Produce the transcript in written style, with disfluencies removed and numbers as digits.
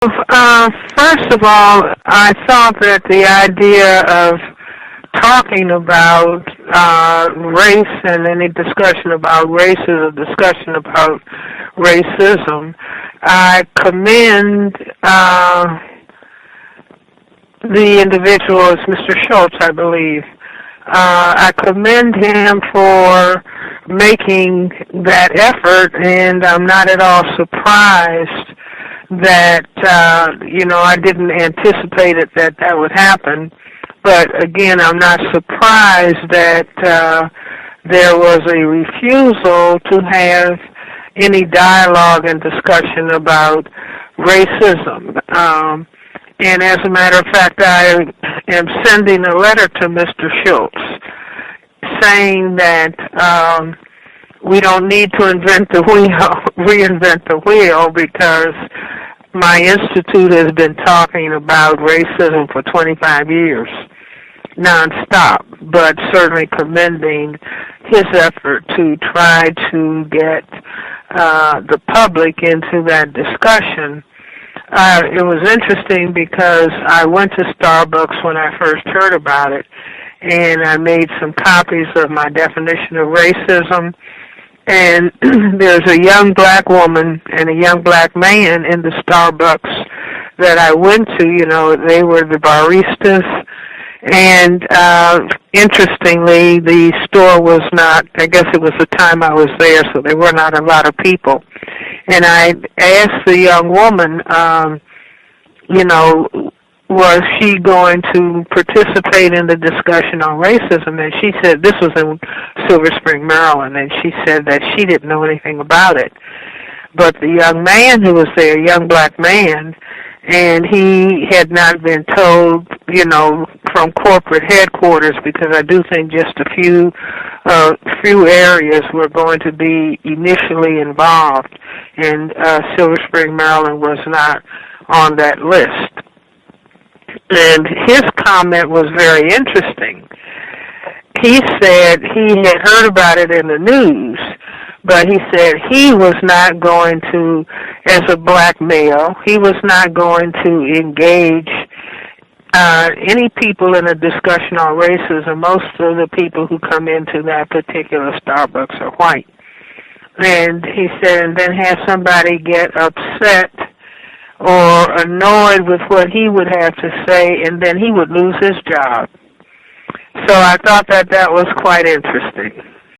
First of all, I thought that the idea of talking about race and any discussion about race is a discussion about racism. I commend the individual is Mr. Schultz, I believe. I commend him for making that effort, and I'm not at all surprised that, I didn't anticipate it that would happen. But again, I'm not surprised that there was a refusal to have any dialogue and discussion about racism. And as a matter of fact, I am sending a letter to Mr. Schultz saying that we don't need to reinvent the wheel, because my institute has been talking about racism for 25 years, nonstop, but certainly commending his effort to try to get the public into that discussion. It was interesting because I went to Starbucks when I first heard about it, and I made some copies of my definition of racism. And there's a young black woman and a young black man in the Starbucks that I went to. They were the baristas. And interestingly, the store was not, I guess it was the time I was there, so there were not a lot of people. And I asked the young woman, was she going to participate in the discussion on racism? And she said, this was in Silver Spring, Maryland, and she said that she didn't know anything about it. But the young man who was there, a young black man, and he had not been told, from corporate headquarters, because I do think just a few areas were going to be initially involved, and Silver Spring, Maryland was not on that list. And his comment was very interesting. He said he had heard about it in the news, but he said he was not going to, as a black male, he was not going to engage any people in a discussion on racism. Most of the people who come into that particular Starbucks are white. And he said, and then have somebody get upset or annoyed with what he would have to say, and then he would lose his job. So I thought that was quite interesting.